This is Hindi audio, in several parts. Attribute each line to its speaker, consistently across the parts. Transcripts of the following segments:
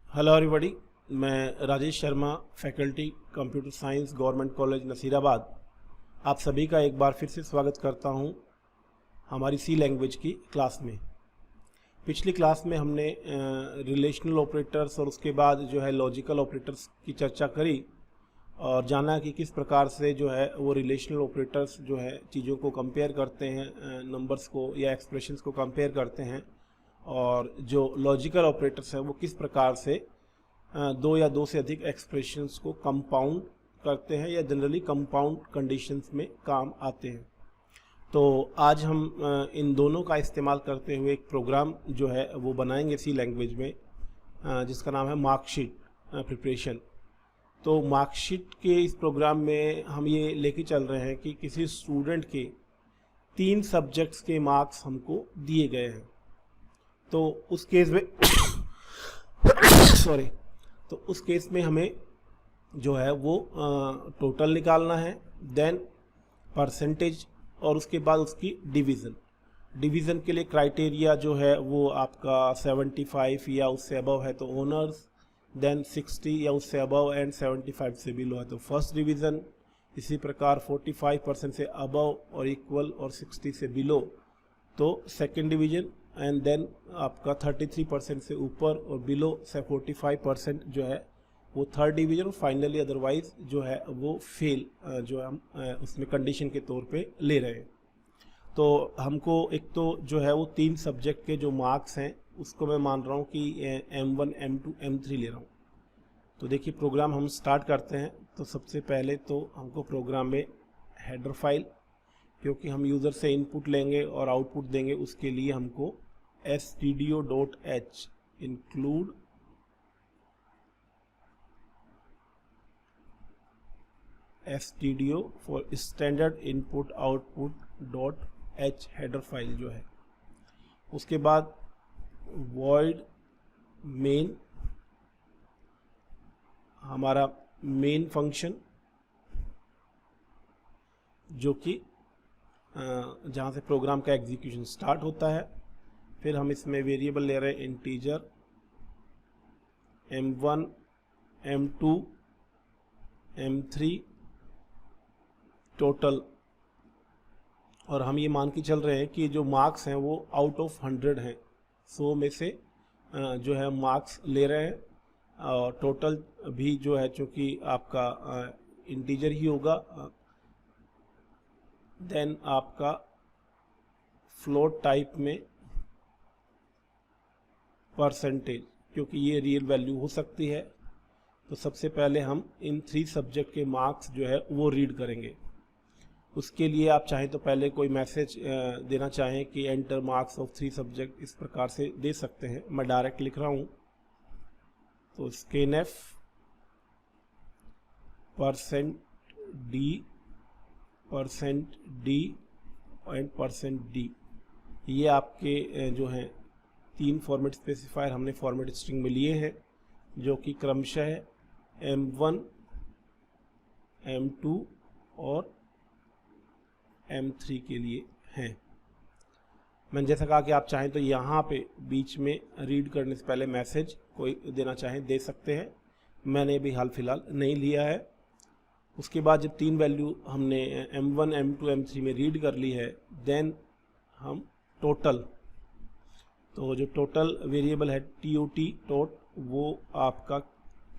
Speaker 1: हेलो एवरीबॉडी, मैं Rajesh Sharma, faculty computer science, government college Nasirabad. आप सभी का एक बार फिर से स्वागत करता हूं हमारी सी लैंग्वेज की क्लास में। पिछली क्लास में हमने रिलेशनल ऑपरेटर्स और उसके बाद जो है लॉजिकल ऑपरेटर्स की चर्चा करी और जाना कि किस प्रकार से जो है वो रिलेशनल ऑपरेटर्स जो है चीज़ों को कंपेयर करते हैं, नंबर्स को या एक्सप्रेशंस को कंपेयर करते हैं, और जो लॉजिकल ऑपरेटर्स हैं वो किस प्रकार से दो या दो से अधिक एक्सप्रेशंस को कंपाउंड करते हैं या जनरली कंपाउंड कंडीशंस में काम आते हैं। तो आज हम इन दोनों का इस्तेमाल करते हुए एक प्रोग्राम जो है वो बनाएंगे सी लैंग्वेज में, जिसका नाम है मार्कशीट प्रिपरेशन। तो मार्कशीट के इस प्रोग्राम में हम ये लेके चल रहे हैं कि किसी स्टूडेंट के 3 सब्जेक्ट्स के मार्क्स हमको दिए गए हैं। तो उस केस में सॉरी तो उस केस में हमें जो है वो टोटल निकालना है, देन परसेंटेज और उसके बाद उसकी डिवीज़न के लिए क्राइटेरिया जो है वो आपका 75 या उससे अबव है तो ऑनर्स, देन 60 या उससे अबव एंड 75 से बिलो है तो फर्स्ट डिवीज़न। इसी प्रकार 45% से अबव और इक्वल और 60 से बिलो तो सेकेंड डिवीज़न, एंड देन आपका 33% से ऊपर और बिलो से 45% जो है वो थर्ड डिवीज़न, और फाइनली अदरवाइज जो है वो फेल जो हम उसमें कंडीशन के तौर पे ले रहे हैं। तो हमको एक तो जो है वो 3 सब्जेक्ट के जो मार्क्स हैं उसको मैं मान रहा हूँ कि M1, M2, M3 ले रहा हूँ। तो देखिए प्रोग्राम हम स्टार्ट करते हैं। तो सबसे पहले तो हमको प्रोग्राम में हेडर फाइल, क्योंकि हम यूज़र से इनपुट लेंगे और आउटपुट देंगे, उसके लिए हमको stdio.h include stdio for standard input output dot h header file जो है। उसके बाद void main, हमारा मेन फंक्शन जो कि जहाँ से प्रोग्राम का एग्जीक्यूशन स्टार्ट होता है। फिर हम इसमें वेरिएबल ले रहे हैं integer M1, M2, M3 total, और हम ये मान के चल रहे हैं कि जो मार्क्स हैं वो आउट ऑफ 100 हैं, 100 में से जो है मार्क्स ले रहे हैं। और टोटल भी जो है चूँकि आपका इंटीजर ही होगा, देन आपका फ्लोट टाइप में परसेंटेज, क्योंकि ये रियल वैल्यू हो सकती है। तो सबसे पहले हम इन 3 सब्जेक्ट के मार्क्स जो है वो रीड करेंगे। उसके लिए आप चाहें तो पहले कोई मैसेज देना चाहें कि एंटर मार्क्स ऑफ 3 सब्जेक्ट, इस प्रकार से दे सकते हैं। मैं डायरेक्ट लिख रहा हूँ, तो scanf %d एंड %d, ये आपके जो हैं 3 फॉर्मेट स्पेसिफायर हमने फॉर्मेट स्ट्रिंग में लिए हैं, जो कि क्रमशः M1, M2 और M3 के लिए हैं। मैंने जैसा कहा कि आप चाहें तो यहाँ पे बीच में रीड करने से पहले मैसेज कोई देना चाहें दे सकते हैं। मैंने भी हाल फिलहाल नहीं लिया है। उसके बाद जब 3 वैल्यू हमने M1, M2, M3 में रीड कर ली है, देन हम टोटल, तो जो टोटल वेरिएबल है TOT, वो आपका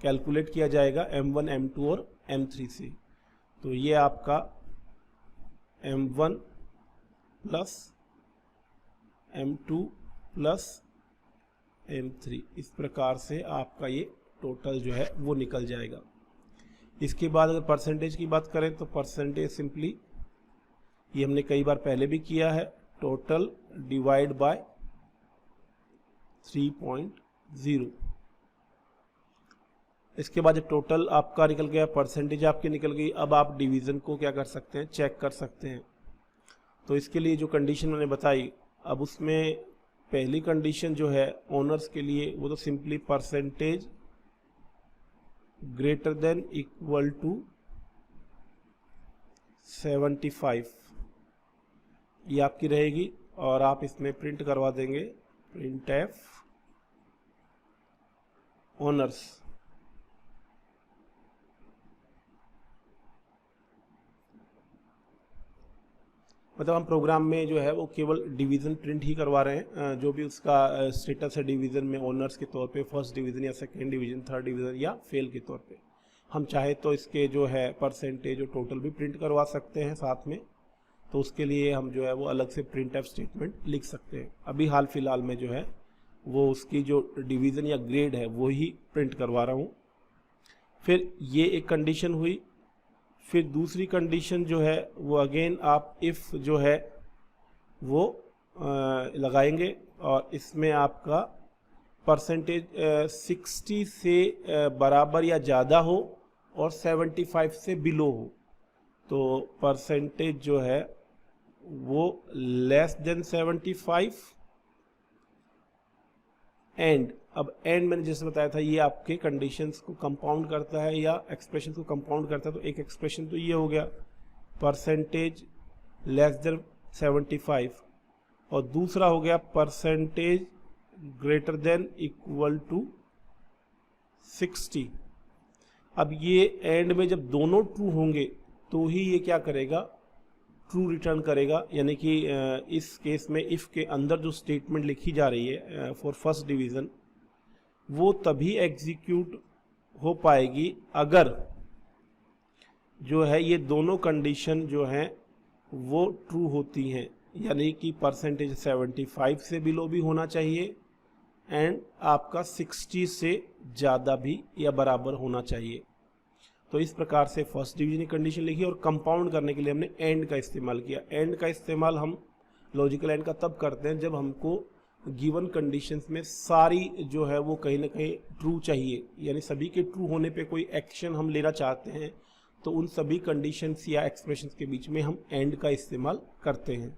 Speaker 1: कैलकुलेट किया जाएगा M1, M2 और M3 से। तो ये आपका M1 plus M2 plus M3, इस प्रकार से आपका ये टोटल जो है वो निकल जाएगा। इसके बाद अगर परसेंटेज की बात करें तो परसेंटेज सिंपली, ये हमने कई बार पहले भी किया है, टोटल डिवाइड बाय 3.0। इसके बाद जब टोटल आपका निकल गया, परसेंटेज आपकी निकल गई, अब आप डिवीज़न को क्या कर सकते हैं, चेक कर सकते हैं। तो इसके लिए जो कंडीशन मैंने बताई, अब उसमें पहली कंडीशन जो है ऑनर्स के लिए, वो तो simply percentage greater than equal to 75 ये आपकी रहेगी, और आप इसमें प्रिंट करवा देंगे printf ऑनर्स। मतलब हम प्रोग्राम में जो है वो केवल डिवीज़न प्रिंट ही करवा रहे हैं, जो भी उसका स्टेटस है डिवीज़न में, ऑनर्स के तौर पे, फर्स्ट डिवीज़न या सेकंड डिवीज़न, थर्ड डिवीज़न या फेल के तौर पे। हम चाहे तो इसके जो है परसेंटेज और टोटल भी प्रिंट करवा सकते हैं साथ में, तो उसके लिए हम जो है वो अलग से प्रिंट एफ स्टेटमेंट लिख सकते हैं। अभी हाल फिलहाल में जो है वो उसकी जो डिवीज़न या ग्रेड है वो ही प्रिंट करवा रहा हूँ। फिर ये एक कंडीशन हुई। फिर दूसरी कंडीशन जो है वो अगेन आप इफ़ जो है वो लगाएंगे और इसमें आपका परसेंटेज 60 से बराबर या ज़्यादा हो और 75 से बिलो हो। तो परसेंटेज जो है वो लेस देन 75 एंड, अब एंड मैंने जैसे बताया था ये आपके कंडीशंस को कंपाउंड करता है या एक्सप्रेशन को कंपाउंड करता है। तो एक एक्सप्रेशन तो ये हो गया परसेंटेज लेस देन 75 और दूसरा हो गया percentage greater than equal to 60। अब ये एंड में जब दोनों ट्रू होंगे तो ही ये क्या करेगा, ट्रू रिटर्न करेगा। यानी कि इस केस में इफ़ के अंदर जो स्टेटमेंट लिखी जा रही है फॉर फर्स्ट डिवीज़न वो तभी एग्जीक्यूट हो पाएगी अगर जो है ये दोनों कंडीशन जो हैं वो ट्रू होती हैं। यानी कि परसेंटेज 75 से बिलो भी होना चाहिए एंड आपका 60 से ज़्यादा भी या बराबर होना चाहिए। तो इस प्रकार से फर्स्ट डिवीजन की कंडीशन लिखी और कंपाउंड करने के लिए हमने एंड का इस्तेमाल किया। एंड का इस्तेमाल हम लॉजिकल एंड का तब करते हैं जब हमको गिवन कंडीशंस में सारी जो है वो कहीं ना कहीं ट्रू चाहिए, यानी सभी के ट्रू होने पे कोई एक्शन हम लेना चाहते हैं, तो उन सभी कंडीशंस या एक्सप्रेशंस के बीच में हम एंड का इस्तेमाल करते हैं।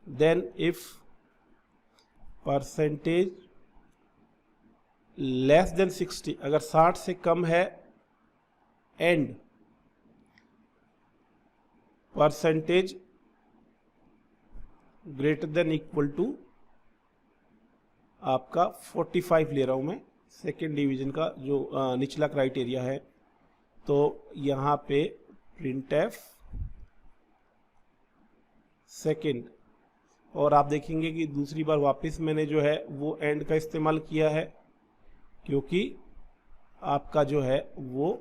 Speaker 1: Then if percentage less than 60, अगर 60 से कम है and percentage greater than equal to आपका 45 ले रहा हूं मैं, सेकेंड डिवीजन का जो निचला क्राइटेरिया है। तो यहां पे प्रिंट एफ सेकेंड, और आप देखेंगे कि दूसरी बार वापस मैंने जो है वो एंड का इस्तेमाल किया है क्योंकि आपका जो है वो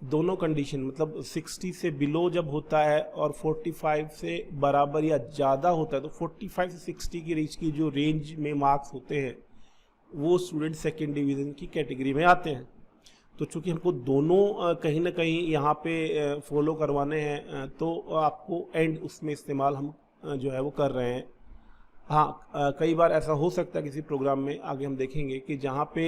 Speaker 1: दोनों कंडीशन मतलब 60 से बिलो जब होता है और 45 से बराबर या ज़्यादा होता है, तो 45 से 60 की रेंज की जो रेंज में मार्क्स होते हैं वो स्टूडेंट सेकेंड डिवीज़न की कैटेगरी में आते हैं। तो चूंकि हमको दोनों कहीं ना कहीं यहाँ पे फॉलो करवाने हैं, तो आपको एंड उसमें इस्तेमाल हम जो है वो कर रहे हैं। हाँ, कई बार ऐसा हो सकता है किसी प्रोग्राम में, आगे हम देखेंगे कि जहाँ पे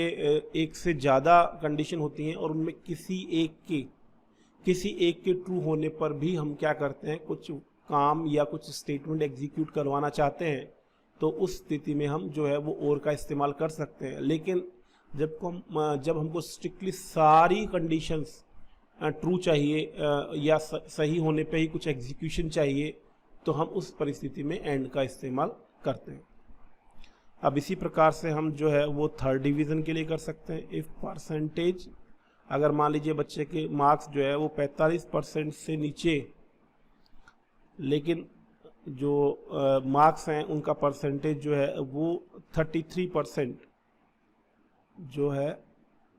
Speaker 1: एक से ज़्यादा कंडीशन होती हैं और उनमें किसी एक के ट्रू होने पर भी हम क्या करते हैं, कुछ काम या कुछ स्टेटमेंट एग्जीक्यूट करवाना चाहते हैं, तो उस स्थिति में हम जो है वो और का इस्तेमाल कर सकते हैं। लेकिन जब हमको स्ट्रिक्टली सारी कंडीशंस ट्रू चाहिए या सही होने पे ही कुछ एग्जीक्यूशन चाहिए, तो हम उस परिस्थिति में एंड का इस्तेमाल करते हैं। अब इसी प्रकार से हम जो है वो थर्ड डिवीज़न के लिए कर सकते हैं। इफ़ परसेंटेज, अगर मान लीजिए बच्चे के मार्क्स जो है वो 45% से नीचे, लेकिन जो मार्क्स हैं उनका परसेंटेज जो है वो 33% जो है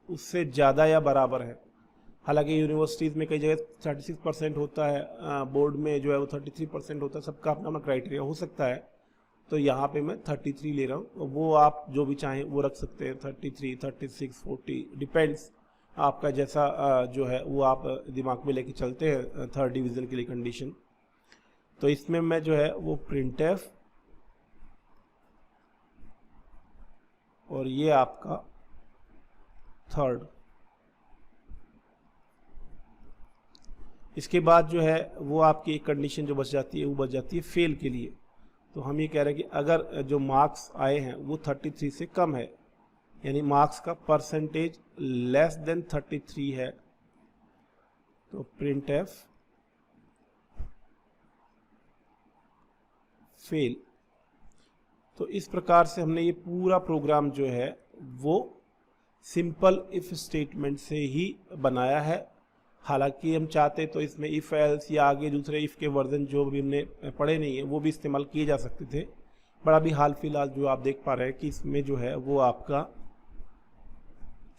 Speaker 1: उससे ज़्यादा या बराबर है। हालांकि यूनिवर्सिटीज़ में कई जगह 36% होता है, बोर्ड में जो है वो 33% होता है, सबका अपना अपना क्राइटेरिया हो सकता है। तो यहाँ पे मैं 33 ले रहा हूँ, वो आप जो भी चाहें वो रख सकते हैं, 33, 36, 40, डिपेंड्स आपका जैसा जो है वो आप दिमाग में लेके चलते हैं थर्ड डिवीज़न के लिए कंडीशन। तो इसमें मैं जो है वो प्रिंट एफ और ये आपका थर्ड, इसके बाद जो है वो आपकी एक कंडीशन जो बच जाती है वो बच जाती है फेल के लिए। तो हम ये कह रहे हैं कि अगर जो मार्क्स आए हैं वो 33 से कम है, यानी मार्क्स का परसेंटेज लेस देन 33 है, तो प्रिंट एफ फेल। तो इस प्रकार से हमने ये पूरा प्रोग्राम जो है वो सिंपल इफ़ स्टेटमेंट से ही बनाया है। हालांकि हम चाहते तो इसमें इफ़ एल्स या आगे दूसरे इफ़ के वर्जन जो भी हमने पढ़े नहीं है वो भी इस्तेमाल किए जा सकते थे, पर अभी हाल फिलहाल जो आप देख पा रहे हैं कि इसमें जो है वो आपका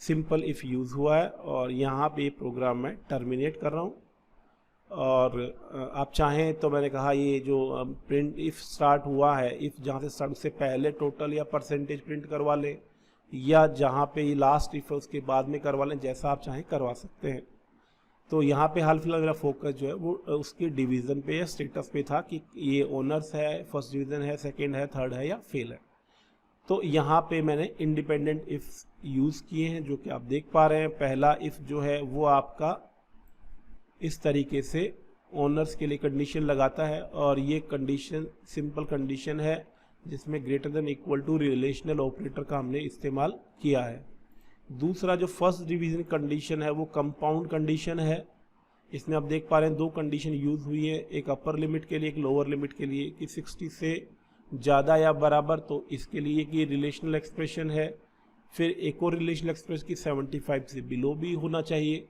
Speaker 1: सिंपल इफ़ यूज़ हुआ है और यहाँ पे प्रोग्राम मैं टर्मिनेट कर रहा हूँ। और आप चाहें तो मैंने कहा ये जो प्रिंट इफ़ स्टार्ट हुआ है, इफ़ जहाँ से स्टार्ट उससे पहले टोटल या परसेंटेज प्रिंट करवा लें, या जहाँ पे ये लास्ट इफ़ है उसके बाद में करवा लें, जैसा आप चाहें करवा सकते हैं। तो यहाँ पे हाल फिलहाल मेरा फोकस जो है वो उसकी डिवीज़न पे या स्टेटस पे था कि ये ओनर्स है, फर्स्ट डिवीज़न है, सेकंड है, थर्ड है या फेल है। तो यहाँ पे मैंने इंडिपेंडेंट इफ़ यूज़ किए हैं जो कि आप देख पा रहे हैं। पहला इफ़ जो है वो आपका इस तरीके से ओनर्स के लिए कंडीशन लगाता है और ये कंडीशन सिंपल कंडीशन है जिसमें greater than equal to relational operator का हमने इस्तेमाल किया है। दूसरा जो फर्स्ट डिवीज़न कंडीशन है वो कंपाउंड कंडीशन है। इसमें आप देख पा रहे हैं दो कंडीशन यूज़ हुई है, एक अपर लिमिट के लिए, एक लोअर लिमिट के लिए, कि 60 से ज़्यादा या बराबर, तो इसके लिए कि रिलेशनल एक्सप्रेशन है। फिर एक और रिलेशनल एक्सप्रेशन की 75 से बिलो भी होना चाहिए।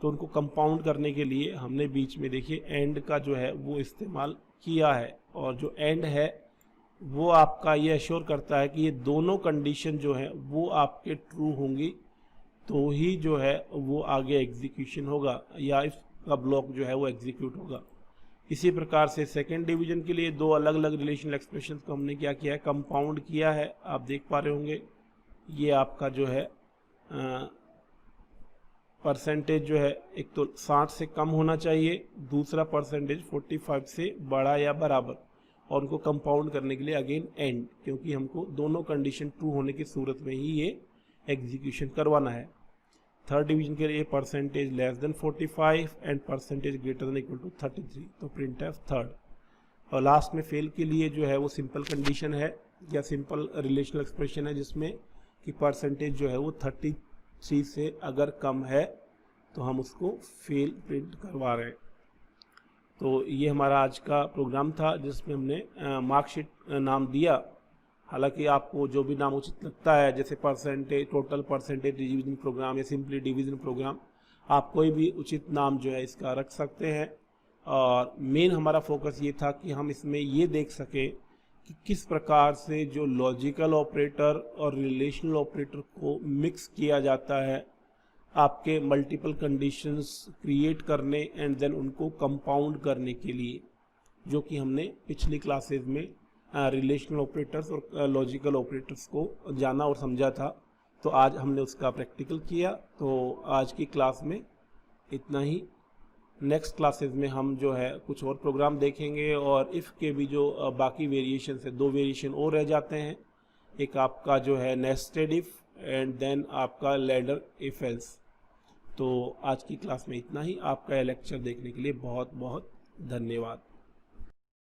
Speaker 1: तो उनको कंपाउंड करने के लिए हमने बीच में देखिए एंड का जो है वो इस्तेमाल किया है, और जो एंड है वो आपका ये एश्योर करता है कि ये दोनों कंडीशन जो है वो आपके ट्रू होंगी, तो ही जो है वो आगे एग्जीक्यूशन होगा या इसका ब्लॉक जो है वो एग्जीक्यूट होगा। इसी प्रकार से सेकेंड डिवीजन के लिए दो अलग अलग रिलेशनल एक्सप्रेशन को हमने क्या किया है, कंपाउंड किया है। आप देख पा रहे होंगे ये आपका जो है परसेंटेज जो है एक तो 60 से कम होना चाहिए, दूसरा परसेंटेज 45 से बड़ा या बराबर, और उनको कंपाउंड करने के लिए अगेन एंड, क्योंकि हमको दोनों कंडीशन ट्रू होने की सूरत में ही ये एग्जीक्यूशन करवाना है। थर्ड डिवीजन के लिए percentage less than 45 and percentage greater than equal to 33, तो प्रिंट एफ थर्ड। और लास्ट में फेल के लिए जो है वो सिंपल कंडीशन है या सिंपल रिलेशनल एक्सप्रेशन है जिसमें कि परसेंटेज जो है वो 33 से अगर कम है तो हम उसको फेल प्रिंट करवा रहे हैं। तो ये हमारा आज का प्रोग्राम था जिसमें हमने मार्कशीट नाम दिया। हालांकि आपको जो भी नाम उचित लगता है, जैसे percentage, total percentage division program या सिंपली डिवीजन प्रोग्राम, आप कोई भी उचित नाम जो है इसका रख सकते हैं। और मेन हमारा फोकस ये था कि हम इसमें ये देख सकें कि किस प्रकार से जो लॉजिकल ऑपरेटर और रिलेशनल ऑपरेटर को मिक्स किया जाता है आपके मल्टीपल कंडीशंस क्रिएट करने एंड देन उनको कंपाउंड करने के लिए, जो कि हमने पिछली क्लासेस में रिलेशनल ऑपरेटर्स और लॉजिकल ऑपरेटर्स को जाना और समझा था। तो आज हमने उसका प्रैक्टिकल किया। तो आज की क्लास में इतना ही। नेक्स्ट क्लासेस में हम जो है कुछ और प्रोग्राम देखेंगे, और इफ़ के भी जो बाकी वेरिएशन है, दो वेरिएशन और रह जाते हैं। एक आपका जो है नेस्टेड इफ़ एंड देन आपका लैडर इफ एल्स। तो आज की क्लास में इतना ही। आपका यह लेक्चर देखने के लिए बहुत बहुत धन्यवाद।